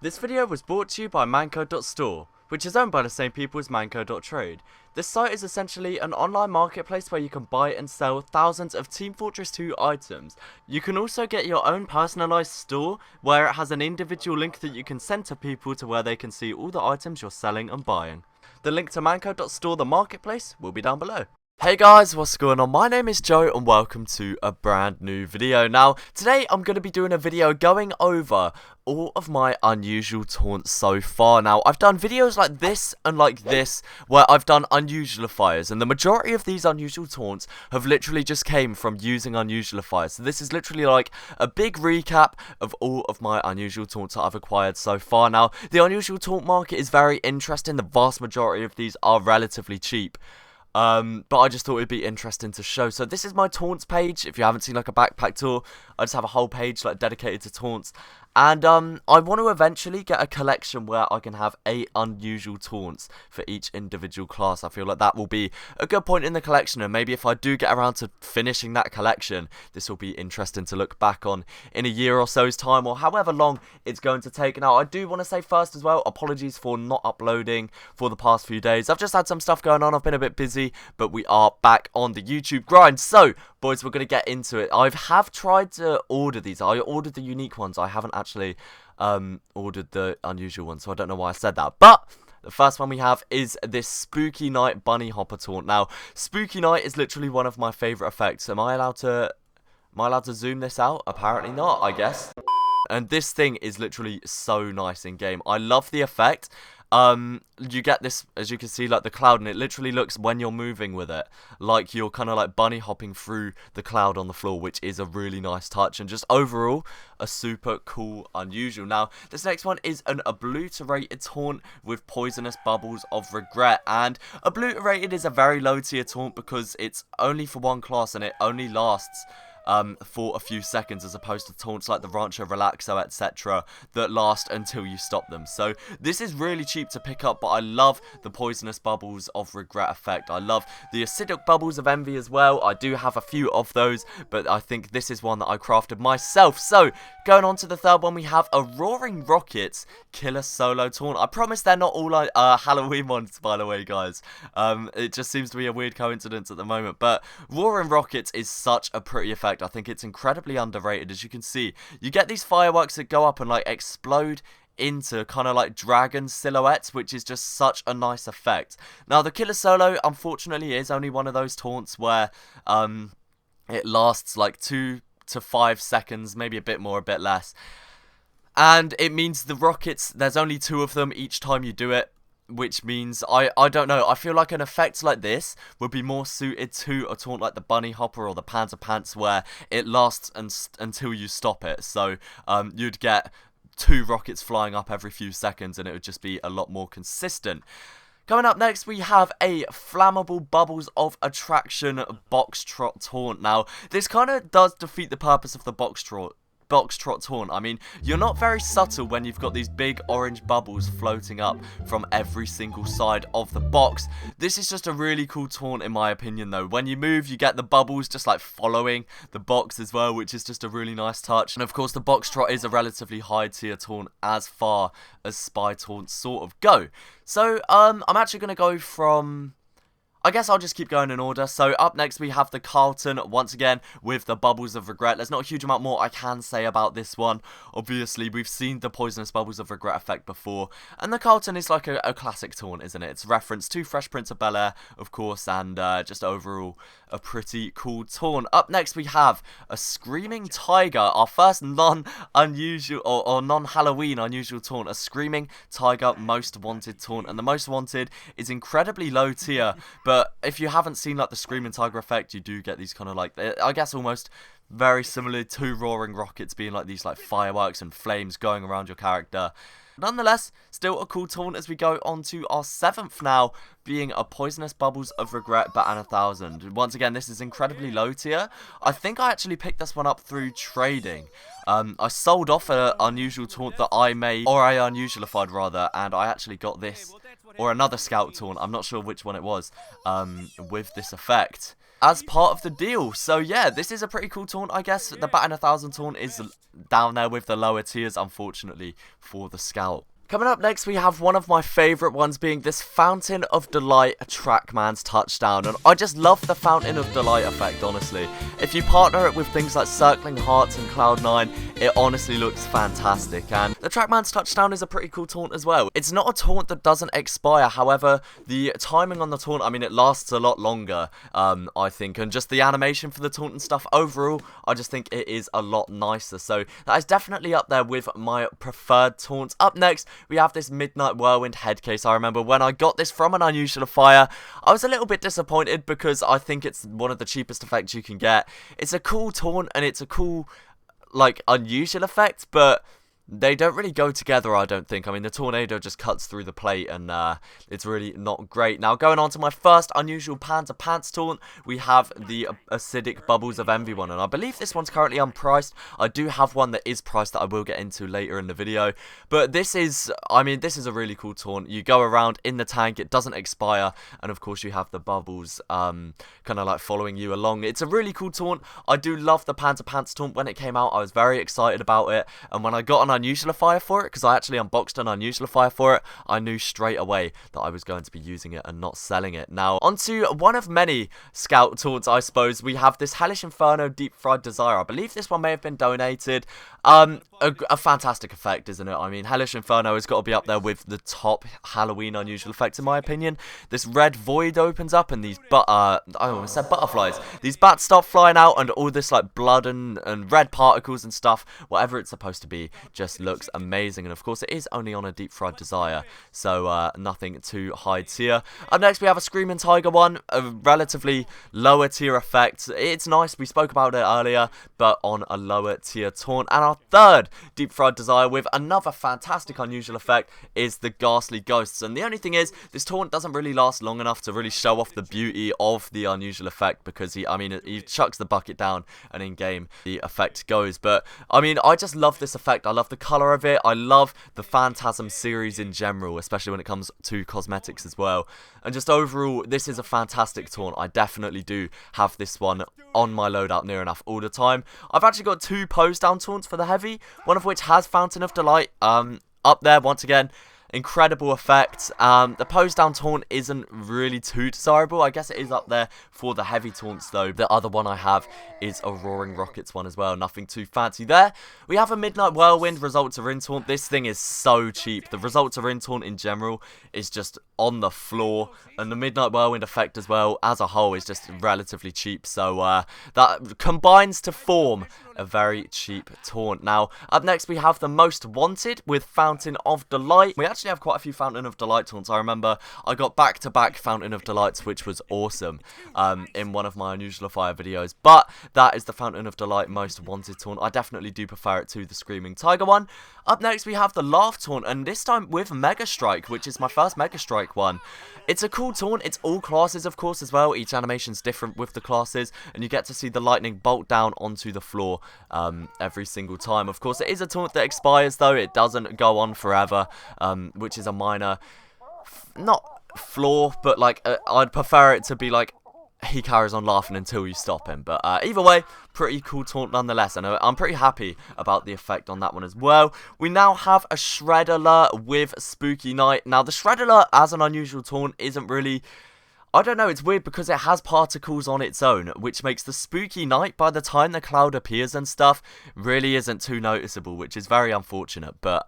This video was brought to you by Manco.store, which is owned by the same people as Manco.trade. This site is essentially an online marketplace where you can buy and sell thousands of Team Fortress 2 items. You can also get your own personalised store where it has an individual link that you can send to people to where they can see all the items you're selling and buying. The link to Manco.store, the marketplace, will be down below. Hey guys, what's going on? My name is Joe and welcome to a brand new video. Now, today I'm going to be doing a video going over all of my unusual taunts so far. Now, I've done videos like this and like this where I've done unusualifiers, and the majority of these unusual taunts have literally just came from using unusualifiers. So this is literally like a big recap of all of my unusual taunts that I've acquired so far. Now, the unusual taunt market is very interesting. The vast majority of these are relatively cheap. But I just thought it'd be interesting to show. So this is my taunts page. If you haven't seen like a backpack tour, I just have a whole page like dedicated to taunts. And I want to eventually get a collection where I can have 8 unusual taunts for each individual class. I feel like that will be a good point in the collection, and maybe if I do get around to finishing that collection, this will be interesting to look back on in a year or so's time, or however long it's going to take. Now, I do want to say first as well, apologies for not uploading for the past few days. I've just had some stuff going on. I've been a bit busy, but we are back on the YouTube grind. So, boys, we're going to get into it. I have tried to order these. I ordered the unique ones. I haven't actually ordered the unusual ones, so I don't know why I said that. But the first one we have is this Spooky Night Bunny Hopper taunt. Now, Spooky Night is literally one of my favourite effects. Am I allowed to zoom this out? Apparently not, I guess. And this thing is literally so nice in game. I love the effect. You get this, as you can see, like the cloud, and it literally looks, when you're moving with it, like you're kind of like bunny hopping through the cloud on the floor, which is a really nice touch, and just overall a super cool unusual. Now, this next one is an obliterated taunt with poisonous bubbles of regret, and obliterated is a very low tier taunt because it's only for one class and it only lasts for a few seconds, as opposed to taunts like the Rancho Relaxo, etc., that last until you stop them. So this is really cheap to pick up, but I love the poisonous bubbles of regret effect. I love the acidic bubbles of envy as well. I do have a few of those, but I think this is one that I crafted myself. So going on to the third one, we have a Roaring Rockets Killer Solo taunt. I promise they're not all like Halloween ones, by the way, guys. It just seems to be a weird coincidence at the moment, but Roaring Rockets is such a pretty effect. I think it's incredibly underrated. As you can see, you get these fireworks that go up and like explode into kind of like dragon silhouettes, which is just such a nice effect. Now, the Killer Solo, unfortunately, is only one of those taunts where it lasts like 2 to 5 seconds, maybe a bit more, a bit less. And it means the rockets, there's only 2 of them each time you do it, which means, I don't know, I feel like an effect like this would be more suited to a taunt like the Bunny Hopper or the Panda Pants, where it lasts until you stop it. So you'd get 2 rockets flying up every few seconds, and it would just be a lot more consistent. Coming up next, we have a Flammable Bubbles of Attraction Box Trot taunt. Now, this kind of does defeat the purpose of the Box Trot taunt. I mean, you're not very subtle when you've got these big orange bubbles floating up from every single side of the box. This is just a really cool taunt in my opinion though. When you move, you get the bubbles just like following the box as well, which is just a really nice touch. And of course, the Box Trot is a relatively high tier taunt as far as spy taunts sort of go. So I'm actually going to go from, I guess I'll just keep going in order. So up next we have the Carlton, once again with the Bubbles of Regret. There's not a huge amount more I can say about this one. Obviously, we've seen the Poisonous Bubbles of Regret effect before, and the Carlton is like a classic taunt, isn't it? It's reference to Fresh Prince of Bel-Air, of course, and just overall a pretty cool taunt. Up next we have a Screaming Tiger, our first non-unusual or non-Halloween unusual taunt. A Screaming Tiger Most Wanted taunt, and the Most Wanted is incredibly low tier, but if you haven't seen like the Screaming Tiger effect, you do get these kind of like, I guess almost very similar to Roaring Rockets, being like these like fireworks and flames going around your character. Nonetheless, still a cool taunt as we go on to our 7th now, being a Poisonous Bubbles of Regret Bat 1000. Once again, this is incredibly low tier. I think I actually picked this one up through trading. I sold off an unusual taunt that I made, or I unusualified rather, and I actually got this, or another Scout taunt, I'm not sure which one it was, with this effect. as part of the deal. So yeah, this is a pretty cool taunt, I guess. The Bat in 1,000 taunt is down there with the lower tiers, unfortunately, for the Scout. Coming up next, we have one of my favourite ones being this Fountain of Delight Trackman's Touchdown. And I just love the Fountain of Delight effect, honestly. If you partner it with things like Circling Hearts and Cloud9, it honestly looks fantastic. And the Trackman's Touchdown is a pretty cool taunt as well. It's not a taunt that doesn't expire, however, the timing on the taunt, I mean, it lasts a lot longer, I think. And just the animation for the taunt and stuff, overall, I just think it is a lot nicer. So that is definitely up there with my preferred taunts. Up next, we have this Midnight Whirlwind head case. I remember when I got this from an Unusual Fire, I was a little bit disappointed because I think it's one of the cheapest effects you can get. It's a cool taunt and it's a cool, like, unusual effect, but they don't really go together, I don't think. I mean, the tornado just cuts through the plate and it's really not great. Now, going on to my first unusual Panda Pants taunt, we have the Acidic Bubbles of Envy one, and I believe this one's currently unpriced. I do have one that is priced that I will get into later in the video, but this is, I mean, this is a really cool taunt. You go around in the tank, it doesn't expire, and of course you have the bubbles kind of like following you along. It's a really cool taunt. I do love the Panda Pants taunt. When it came out, I was very excited about it, and when I got an Unusual Fire for it, because I actually unboxed an Unusual Fire for it, I knew straight away that I was going to be using it and not selling it. Now, onto one of many Scout taunts, I suppose. We have this Hellish Inferno Deep Fried Desire. I believe this one may have been donated. A fantastic effect, isn't it? I mean, Hellish Inferno has got to be up there with the top Halloween unusual effects, in my opinion. This red void opens up and these I almost said butterflies. These bats start flying out and all this like blood and red particles and stuff, whatever it's supposed to be, just looks amazing. And of course, it is only on a Deep Fried Desire, so nothing too high tier. Up next, we have a Screaming Tiger one, a relatively lower tier effect. It's nice, we spoke about it earlier, but on a lower tier taunt. And our third Deep Fried Desire with another fantastic unusual effect is the Ghastly Ghosts. And the only thing is, this taunt doesn't really last long enough to really show off the beauty of the unusual effect, because he chucks the bucket down and in game the effect goes. But I mean, I just love this effect. I love the colour of it. I love the Phantasm series in general, especially when it comes to cosmetics as well. And just overall, this is a fantastic taunt. I definitely do have this one on my loadout near enough all the time. I've actually got two pose down taunts for the heavy, one of which has Fountain of Delight up there once again. Incredible effect. The pose down taunt isn't really too desirable. I guess it is up there for the heavy taunts though. The other one I have is a Roaring Rockets one as well. Nothing too fancy there. We have a Midnight Whirlwind Results Are In taunt. This thing is so cheap. The Results Are In taunt in general is just on the floor, and the Midnight Whirlwind effect as well as a whole is just relatively cheap. So that combines to form a very cheap taunt. Now, up next we have the Most Wanted with Fountain of Delight. We actually have quite a few Fountain of Delight taunts. I remember I got back-to-back Fountain of Delights, which was awesome in one of my Unusual Fire videos. But that is the Fountain of Delight Most Wanted taunt. I definitely do prefer it to the Screaming Tiger one. Up next we have the Laugh taunt, and this time with Mega Strike, which is my first Mega Strike one. It's a cool taunt. It's all classes, of course, as well. Each animation's different with the classes, and you get to see the lightning bolt down onto the floor every single time. Of course, it is a taunt that expires, though. It doesn't go on forever, which is a minor, not flaw, but like I'd prefer it to be like he carries on laughing until you stop him. But either way, pretty cool taunt nonetheless, and I'm pretty happy about the effect on that one as well. We now have a Shred Alert with Spooky Night. Now, the Shred Alert as an unusual taunt isn't really, I don't know, it's weird because it has particles on its own, which makes the Spooky Night, by the time the cloud appears and stuff, really isn't too noticeable, which is very unfortunate. But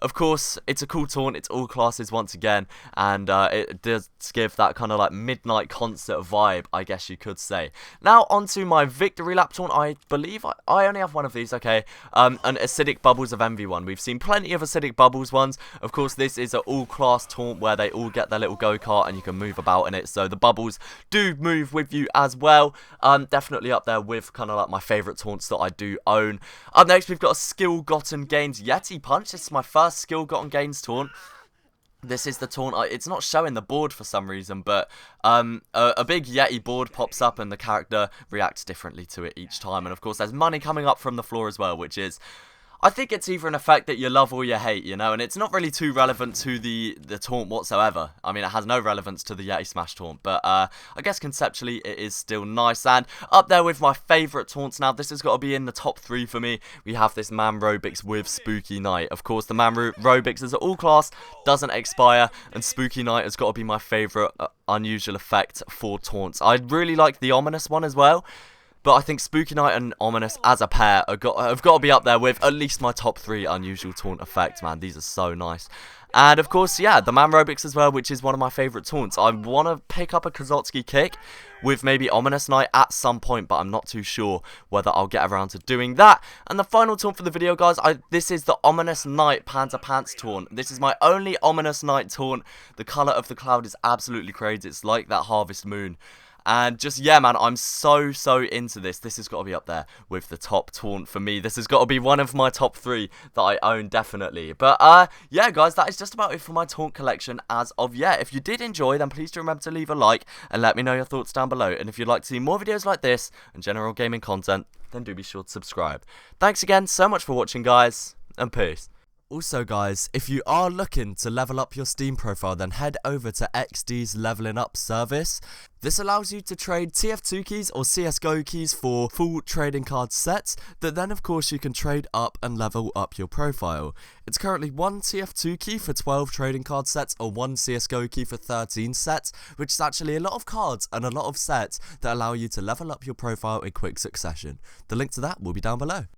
of course, it's a cool taunt. It's all classes once again, and it does give that kind of like midnight concert vibe, I guess you could say. Now, onto my Victory Lap taunt. I believe I only have one of these, okay. An Acidic Bubbles of Envy one. We've seen plenty of Acidic Bubbles ones. Of course, this is an all-class taunt where they all get their little go-kart and you can move about in it, so the bubbles do move with you as well. Definitely up there with kind of like my favourite taunts that I do own. Up next, we've got a Skill Gotten Gains Yeti Punch. This is my first Skill Gotten Gains taunt. This is the taunt. It's not showing the board for some reason, but a big Yeti board pops up and the character reacts differently to it each time. And of course, there's money coming up from the floor as well, which is, I think it's either an effect that you love or you hate, you know, and it's not really too relevant to the taunt whatsoever. I mean, it has no relevance to the Yeti Smash taunt, but I guess conceptually it is still nice. And up there with my favourite taunts now, this has got to be in the top 3 for me. We have this Man Robix with Spooky Night. Of course, the Man Robix as an all-class doesn't expire, and Spooky Night has got to be my favourite unusual effect for taunts. I really like the Ominous one as well. But I think Spooky Night and Ominous as a pair have got to be up there with at least my top 3 unusual taunt effects, man. These are so nice. And of course, yeah, the Man Robix as well, which is one of my favourite taunts. I want to pick up a Kazotsky kick with maybe Ominous Night at some point, but I'm not too sure whether I'll get around to doing that. And the final taunt for the video, guys, this is the Ominous Night Panda Pants taunt. This is my only Ominous Night taunt. The colour of the cloud is absolutely crazy. It's like that Harvest Moon. And just, yeah, man, I'm so into this. This has got to be up there with the top taunt for me. This has got to be one of my top 3 that I own, definitely. But, yeah, guys, that is just about it for my taunt collection as of yet. If you did enjoy, then please do remember to leave a like and let me know your thoughts down below. And if you'd like to see more videos like this and general gaming content, then do be sure to subscribe. Thanks again so much for watching, guys, and peace. Also, guys, if you are looking to level up your Steam profile, then head over to XD's Leveling Up service. This allows you to trade TF2 keys or CSGO keys for full trading card sets that then, of course, you can trade up and level up your profile. It's currently 1 TF2 key for 12 trading card sets or 1 CSGO key for 13 sets, which is actually a lot of cards and a lot of sets that allow you to level up your profile in quick succession. The link to that will be down below.